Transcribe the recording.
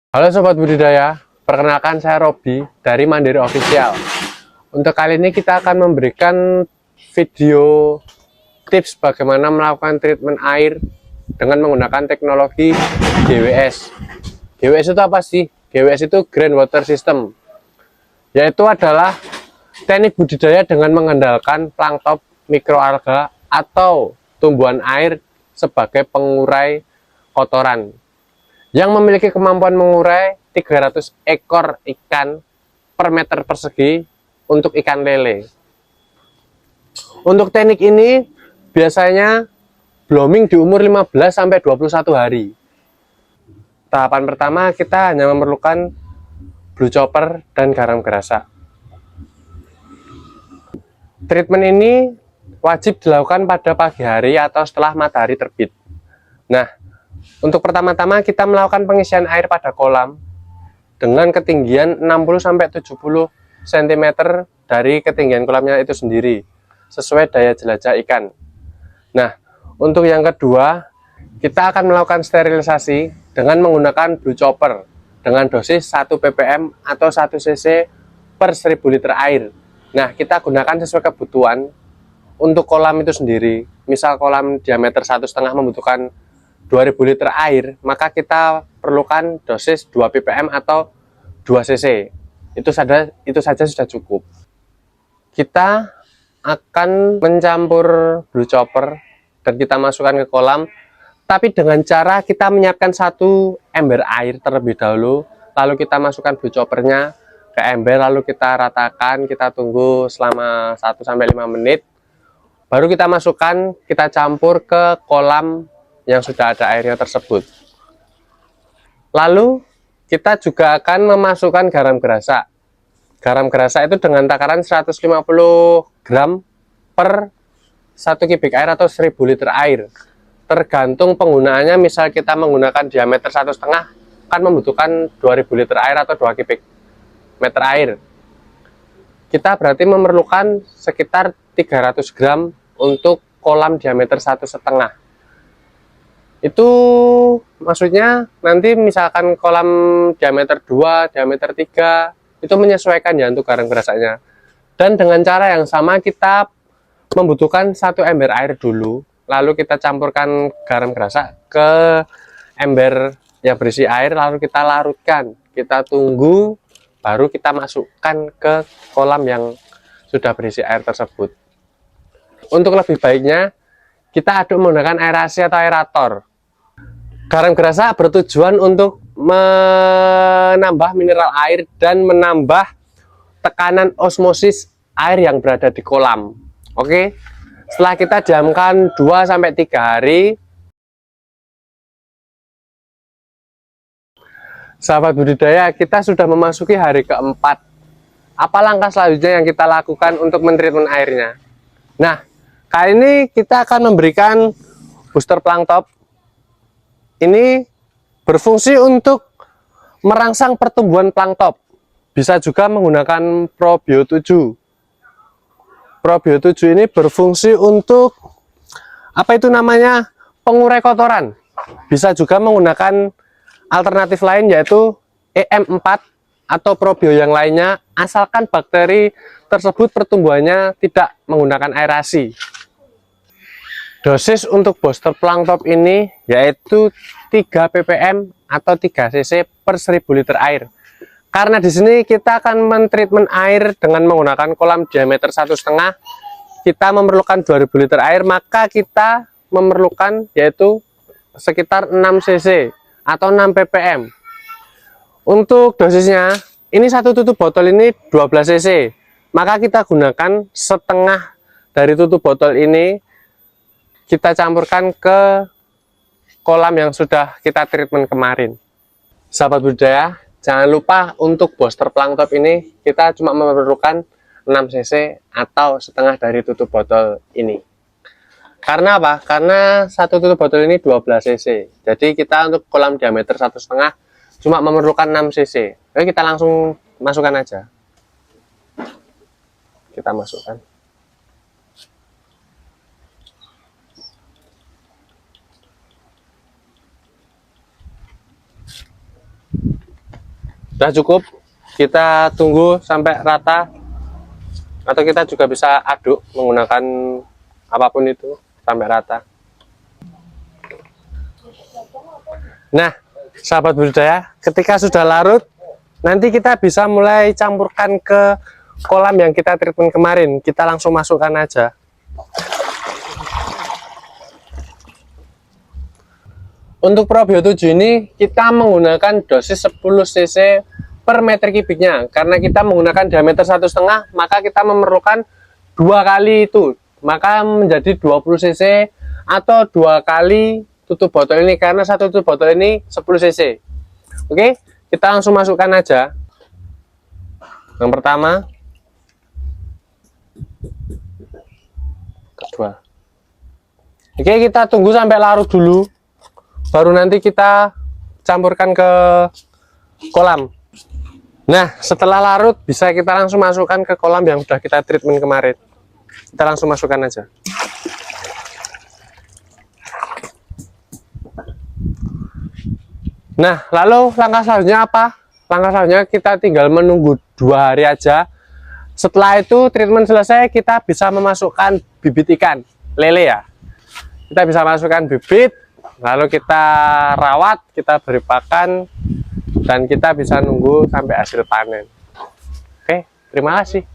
Halo Sobat Budidaya, perkenalkan saya Robi dari Mandiri Official. Untuk kali ini kita akan memberikan video tips bagaimana melakukan treatment air dengan menggunakan teknologi GWS. GWS itu apa sih? GWS itu Groundwater System, yaitu adalah teknik budidaya dengan mengandalkan plankton, mikroalga, atau tumbuhan air sebagai pengurai kotoran yang memiliki kemampuan mengurai 300 ekor ikan per meter persegi untuk ikan lele. Untuk teknik ini biasanya blooming di umur 15-21 hari. Tahapan pertama kita hanya memerlukan blue chopper dan garam gerasa. Treatment ini wajib dilakukan pada pagi hari atau setelah matahari terbit. Nah, untuk pertama-tama kita melakukan pengisian air pada kolam dengan ketinggian 60-70 cm dari ketinggian kolamnya itu sendiri, sesuai daya jelajah ikan. Nah, untuk yang kedua, kita akan melakukan sterilisasi dengan menggunakan blue chopper dengan dosis 1 ppm atau 1 cc per 1000 liter air. Nah, kita gunakan sesuai kebutuhan. Untuk kolam itu sendiri, misal kolam diameter 1,5 membutuhkan 2000 liter air, maka kita perlukan dosis 2 ppm atau 2 cc. Itu saja sudah cukup. Kita akan mencampur blue chopper dan kita masukkan ke kolam, tapi dengan cara kita menyiapkan satu ember air terlebih dahulu, lalu kita masukkan blue choppernya ke ember, lalu kita ratakan, kita tunggu selama 1-5 menit, baru kita masukkan, kita campur ke kolam yang sudah ada airnya tersebut. Lalu kita juga akan memasukkan garam gerasa. Garam gerasa itu dengan takaran 150 gram per 1 kubik air atau 1000 liter air. Tergantung penggunaannya, misal kita menggunakan diameter 1,5 kan membutuhkan 2000 liter air atau 2 kubik meter air. Kita berarti memerlukan sekitar 300 gram untuk kolam diameter 1,5. Itu maksudnya nanti misalkan kolam diameter 2, diameter 3, itu menyesuaikan ya untuk garam gerasanya. Dan dengan cara yang sama kita membutuhkan satu ember air dulu, lalu kita campurkan garam gerasa ke ember yang berisi air, lalu kita larutkan, kita tunggu, baru kita masukkan ke kolam yang sudah berisi air tersebut. Untuk lebih baiknya kita aduk menggunakan aerasi atau aerator. Garam gerasa bertujuan untuk menambah mineral air dan menambah tekanan osmosis air yang berada di kolam. Oke. Setelah kita diamkan 2-3 hari, sahabat budidaya, kita sudah memasuki hari keempat. Apa langkah selanjutnya yang kita lakukan untuk mentreatment airnya? Nah, kali ini kita akan memberikan booster plankton. Ini berfungsi untuk merangsang pertumbuhan plankton. Bisa juga menggunakan Probio 7. Probio 7 ini berfungsi untuk apa itu namanya? Pengurai kotoran. Bisa juga menggunakan alternatif lain yaitu EM4 atau probio yang lainnya, asalkan bakteri tersebut pertumbuhannya tidak menggunakan aerasi. Dosis untuk booster plankton ini yaitu 3 ppm atau 3 cc per 1000 liter air. Karena di sini kita akan mentreatment air dengan menggunakan kolam diameter 1,5, kita memerlukan 2000 liter air, maka kita memerlukan yaitu sekitar 6 cc atau 6 ppm. Untuk dosisnya, ini satu tutup botol ini 12 cc, maka kita gunakan setengah dari tutup botol ini, kita campurkan ke kolam yang sudah kita treatment kemarin. Sahabat budidaya, jangan lupa untuk booster plankton ini kita cuma memerlukan 6 cc atau setengah dari tutup botol ini. Karena apa? Karena satu tutup botol ini 12 cc. Jadi kita untuk kolam diameter 1,5 cuma memerlukan 6 cc. Oke, kita langsung masukkan aja. Kita masukkan. Udah cukup, kita tunggu sampai rata, atau kita juga bisa aduk menggunakan apapun itu sampai rata. Nah, sahabat budidaya, ketika sudah larut, nanti kita bisa mulai campurkan ke kolam yang kita treatment kemarin. Kita langsung masukkan aja. Untuk Probio 7 ini kita menggunakan dosis 10 cc per meter kubiknya. Karena kita menggunakan diameter 1,5, maka kita memerlukan 2 kali itu. Maka menjadi 20 cc atau 2 kali tutup botol ini, karena satu tutup botol ini 10 cc. Oke, kita langsung masukkan aja. Yang pertama, kedua. Oke, kita tunggu sampai larut dulu, baru nanti kita campurkan ke kolam. Nah, setelah larut bisa kita langsung masukkan ke kolam yang sudah kita treatment kemarin. Kita langsung masukkan aja. Nah, lalu langkah selanjutnya apa? Langkah selanjutnya kita tinggal menunggu 2 hari aja. Setelah itu treatment selesai, kita bisa memasukkan bibit ikan lele ya. Kita bisa masukkan bibit, lalu kita rawat, kita beri pakan, dan kita bisa nunggu sampai hasil panen. Oke, terima kasih.